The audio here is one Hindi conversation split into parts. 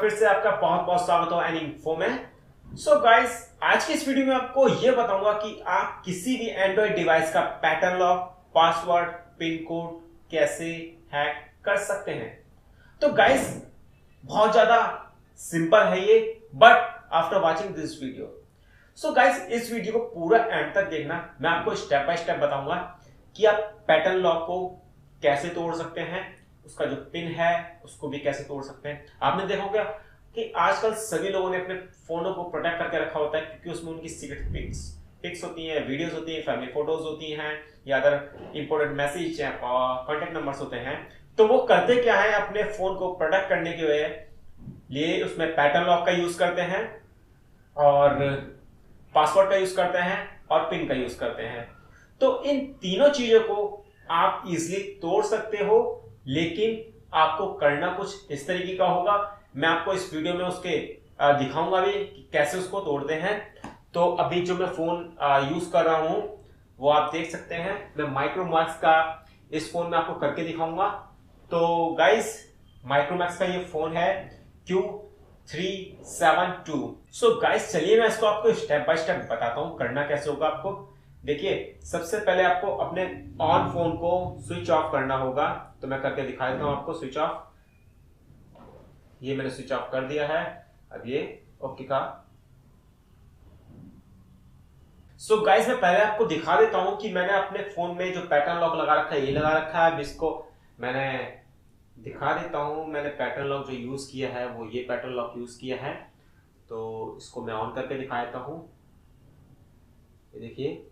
फिर से आपका बहुत बहुत स्वागत हो एनीइंफो में। सो गाइस, आज की इस वीडियो में आपको यह बताऊंगा कि आप किसी भी एंड्रॉइड डिवाइस का pattern lock, password, pin code कैसे हैक कर सकते हैं। तो गाइस, बहुत ज्यादा सिंपल है ये, but after watching this video, so guys इस वीडियो को पूरा एंड तक देखना। मैं आपको स्टेप बाय स्टेप बताऊंगा कि आप पैटर्न लॉक को कैसे तोड़ सकते हैं, उसका जो पिन है उसको भी कैसे तोड़ सकते हैं। आपने देखा होगा कि आजकल सभी लोगों ने अपने फोनों को प्रोटेक्ट करके रखा होता है, क्योंकि उसमें उनकी सीक्रेट पिक्स होती हैं, वीडियोस होती हैं, फैमिली फोटोज होती हैं, या अदर इंपॉर्टेंट मैसेज और कॉन्टेक्ट नंबर्स होते हैं। तो वो करते क्या है, अपने फोन को प्रोटेक्ट करने के लिए उसमें पैटर्न लॉक का यूज करते हैं और पासवर्ड का यूज करते हैं और पिन का यूज करते हैं। तो इन तीनों चीजों को आप इजिली तोड़ सकते हो, लेकिन आपको करना कुछ इस तरीके का होगा। मैं आपको इस वीडियो में उसके दिखाऊंगा भी कि कैसे उसको तोड़ते हैं। तो अभी जो मैं फोन यूज कर रहा हूं वो आप देख सकते हैं। मैं माइक्रोमैक्स का इस फोन में आपको करके दिखाऊंगा। तो गाइस, माइक्रोमैक्स का ये फोन है Q372। सो गाइस, चलिए मैं इसको आपको स्टेप बाय स्टेप बताता हूं करना कैसे होगा आपको। देखिए, सबसे पहले आपको अपने ऑन फोन को स्विच ऑफ करना होगा। तो मैं करके दिखा देता हूं आपको स्विच ऑफ। ये मैंने स्विच ऑफ कर दिया है। अब ये ओके का। सो गाइस, मैं पहले आपको दिखा देता हूं कि मैंने अपने फोन में जो पैटर्न लॉक लगा रखा है ये लगा रखा है। अब इसको मैंने दिखा देता हूं। मैंने पैटर्न लॉक जो यूज किया है वो ये पैटर्न लॉक यूज किया है। तो इसको मैं ऑन करके दिखा देता हूं। ये देखिए,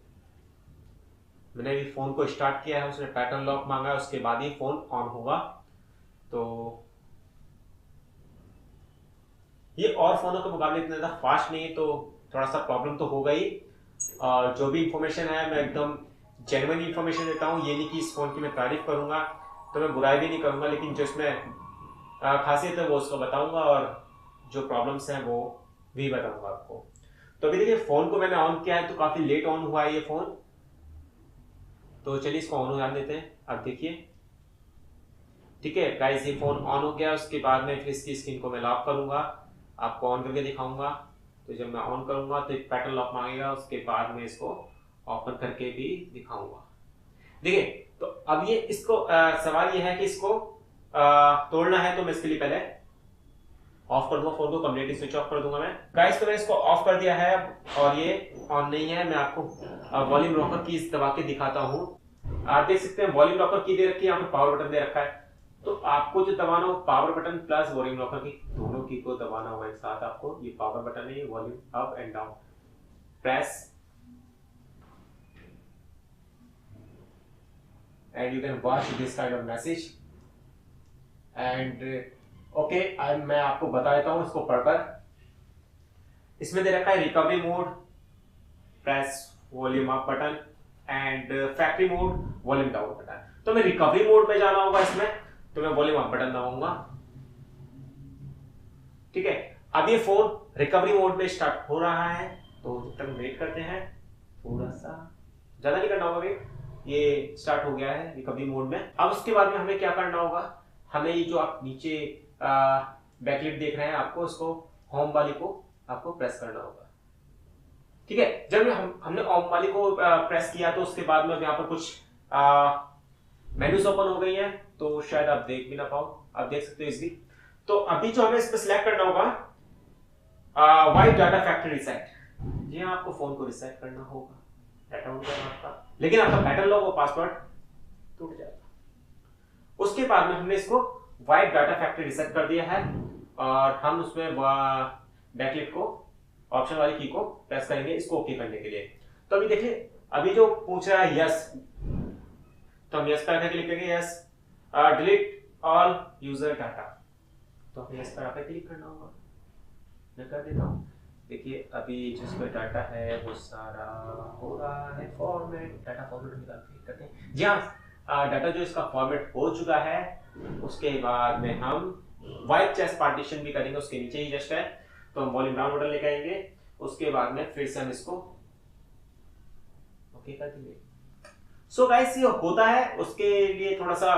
मैंने अभी फोन को स्टार्ट किया है, उसने पैटर्न लॉक मांगा है, उसके बाद ही फोन ऑन होगा। तो ये और फोनों के मुकाबले इतना ज्यादा फास्ट नहीं है, तो थोड़ा सा प्रॉब्लम तो होगा ही। और जो भी इंफॉर्मेशन है मैं एकदम जेन्युइन इंफॉर्मेशन देता हूँ। ये नहीं कि इस फोन की मैं तारीफ करूंगा तो मैं बुराई भी नहीं करूंगा, लेकिन जो इसमें खासियत है वो उसको बताऊंगा और जो प्रॉब्लम्स हैं वो भी बताऊंगा आपको। तो अभी देखिए, फोन को मैंने ऑन किया है तो काफी लेट ऑन हुआ है ये फोन। तो चलिए इसको ऑन हो जाने देते हैं। अब देखिए, ठीक है गाइस, ये फोन ऑन हो गया। उसके बाद में फिर इसकी स्क्रीन को मैं लॉक करूंगा, आपको ऑन करके दिखाऊंगा। तो जब मैं ऑन करूंगा तो एक पैटर्न लॉक मांगेगा, उसके बाद में इसको ओपन करके भी दिखाऊंगा। देखिए, तो अब ये इसको सवाल ये है कि इसको तोड़ना है। तो मैं इसके लिए पहले ऑफ कर दूंगा फोन को, कंप्लीटली स्विच ऑफ कर दूंगा मैं। गाइस, तो मैंने इसको ऑफ कर दिया है और ये ऑन नहीं है। मैं आपको वॉल्यूम रॉकर की दबा के दिखाता हूँ। आप देख सकते हैं वॉल्यूम रॉकर की दे रखी है, यहाँ पे पावर बटन दे रखा है। तो आपको जो दबाना हो power button plus volume rocker की दोनों की को दबाना होगा एक साथ आपको। ये पावर बटन है, volume up and down press and you can watch this kind of message and okay, मैं आपको बता देता हूं इसको पढ़कर। इसमें दे रखा है recovery mode, press volume up button and factory mode, volume down button. तो मैं रिकवरी मोड में जाना होगा इसमें, तो मैं वॉल्यूम अप बटन दबाऊंगा। ठीक है, अब ये फोन रिकवरी मोड में स्टार्ट हो रहा है। तो जब तक वेट करते हैं, थोड़ा सा ज्यादा नहीं करना होगा वेट। ये स्टार्ट हो गया है रिकवरी मोड में। अब उसके बाद में हमें क्या करना होगा, हमें ये जो आप नीचे बैकलिट देख रहे हैं आपको, इसको होम वाली को आपको प्रेस करना होगा। ठीक है, जब हमने होम वाली को प्रेस किया तो उसके बाद में यहाँ पर कुछ मेन्यूज ओपन हो गई है। तो शायद आप देख भी ना पाओ, आप देख सकते हो इसकी। तो अभी जो हमें इस पर सिलेक्ट करना होगा वाइप डाटा फैक्ट्री रिसेट। जी हाँ, आपको फोन को रिसेट करना होगा, डाटा हो जाएगा आपका, लेकिन आपका पैटर्न लॉक और पासवर्ड टूट जाएगा। उसके बाद में हमने इसको वाइप डाटा फैक्ट्री रिसेट कर दिया है और हम उसमें बैकलिट को ऑप्शन वाली की को प्रेस करेंगे इसको ओके करने के लिए। तो अभी देखिए, अभी जो पूछ रहा है यस, तो हम यस पर क्लिक करेंगे। Yes, delete all user data, तो हमें यस पर क्लिक करना होगा। मैं कर देता हूँ। देखिए, अभी जिसका डाटा है वो सारा हो रहा है फॉर्मेट, डाटा फॉर्मेट निकाल करते हैं। जी हाँ, डाटा जो इसका फॉर्मेट हो चुका है। उसके बाद में हम वाइप चेस्ट पार्टीशन भी करेंगे, उसके नीचे ही जस्ट है। तो हम वॉल्यूम डाउन बटन लेके आएंगे, उसके बाद में फिर से हम इसको ओके कर देंगे। सो गाइस, ये होता है, उसके लिए थोड़ा सा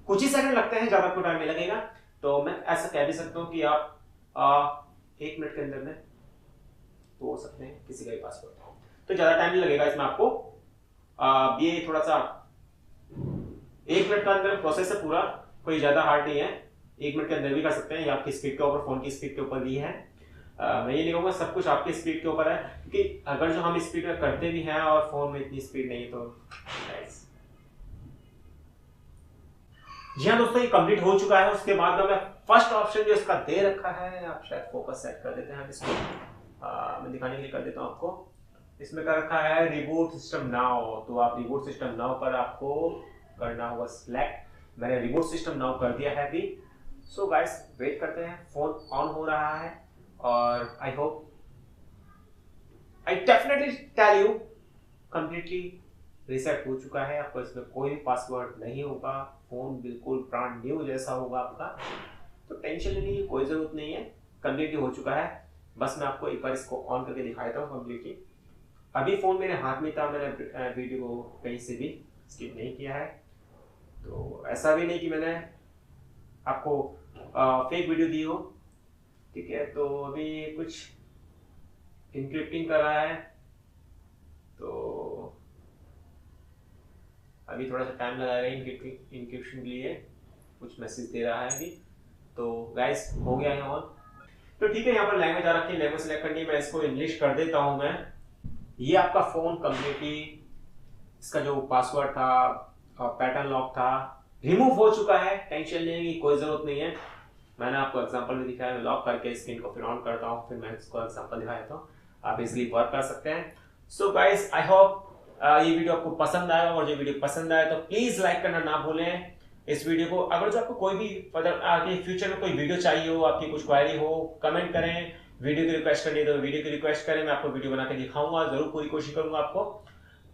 कुछ ही सेकंड लगते हैं, ज्यादा कोई टाइम नहीं लगेगा। तो मैं ऐसा कह भी सकता हूँ कि आप 1 मिनट के अंदर में तोड़ सकते हैं किसी का भी पासवर्ड। तो ज़्यादा टाइम नहीं लगेगा इसमें आपको। ये थोड़ा सा 1 मिनट का अंदर प्रोसेस है पूरा, कोई ज़्यादा हार्ड नहीं है, 1 मिनट के अंदर भी कर सकते हैं। ये आपकी स्पीड के ऊपर, फ़ोन की स्पीड के ऊपर भी है। मैं ये नहीं कहूँगा सब कुछ आपकी स्पीड के ऊपर है, क्योंकि अगर जो हम स्पीड में करते भी हैं और फ़ोन में इतनी स्पीड नहीं है तो जी हाँ दोस्तों, ये कंप्लीट हो चुका है। उसके बाद में फर्स्ट ऑप्शन जो इसका दे रखा है, आप शायद फोकस सेट कर देते हैं इसको, मैं दिखाने के लिए कर देता हूँ आपको। इसमें कर रखा है रिबूट सिस्टम नाउ, तो आप रिबूट सिस्टम नाउ पर आपको करना होगा सिलेक्ट। मैंने रिबूट सिस्टम नाउ कर दिया है अभी। सो गाइस वेट करते हैं, फोन ऑन हो रहा है और I hope, I definitely tell you completely reset हो चुका है। आपको इसमें कोई भी पासवर्ड नहीं होगा, फोन बिल्कुल ब्रांड न्यू जैसा होगा आपका, तो टेंशन लेने की कोई जरूरत नहीं है, कंप्लीटली हो चुका है। बस मैं आपको एक बार इसको ऑन करके दिखा देता हूँ कंप्लीटली। अभी फोन मेरे हाथ में था, मैंने वीडियो को कहीं से भी स्किप नहीं किया है, तो ऐसा भी नहीं कि मैंने आपको फेक वीडियो दी हो, ठीक है। तो अभी कुछ इंक्रिप्टिंग कर रहा है, तो अभी थोड़ा सा टाइम लगाएगा इंक्रिप्शन के लिए, कुछ मैसेज दे रहा है अभी। तो गाइस हो गया है ऑन, तो ठीक है। यहाँ पर लैंग्वेज आ रखी है, लैंग्वेज सेलेक्ट करनी है, मैं इसको इंग्लिश कर देता हूँ मैं। ये आपका फोन कंप्लीटली, इसका जो पासवर्ड था, पैटर्न लॉक था, रिमूव हो चुका है, टेंशन लेने की कोई जरूरत नहीं है। मैंने आपको एग्जांपल में दिखाया, मैं लॉक करके स्क्रीन को फिर ऑन करता हूँ, फिर मैं इसको एग्जांपल दिखा देता हूँ, आप इजिली वर्क कर सकते हैं। सो गाइस आई होप ये वीडियो आपको पसंद आएगा, और जो वीडियो पसंद आए तो प्लीज लाइक करना ना भूलें इस वीडियो को। अगर जो आपको कोई भी फर्दर आगे फ्यूचर में कोई वीडियो चाहिए हो, आपकी कुछ क्वेरी हो, कमेंट करें। वीडियो की रिक्वेस्ट करनी है तो वीडियो की रिक्वेस्ट करें, मैं आपको वीडियो बना के दिखाऊंगा, जरूर पूरी कोशिश करूंगा आपको।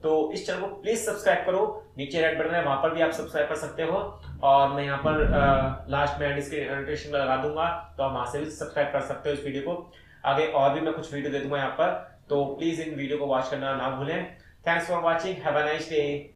तो इस चैनल को प्लीज सब्सक्राइब करो, नीचे रेड बटन है वहां पर भी आप सब्सक्राइब कर सकते हो, और मैं यहाँ पर लास्ट में नोटिफिकेशन लगा दूंगा, तो आप वहां से भी सब्सक्राइब कर सकते हो इस वीडियो को। आगे और भी मैं कुछ वीडियो दे दूंगा यहाँ पर, तो प्लीज इन वीडियो को वॉच करना ना भूलें। Thanks for watching, have a nice day.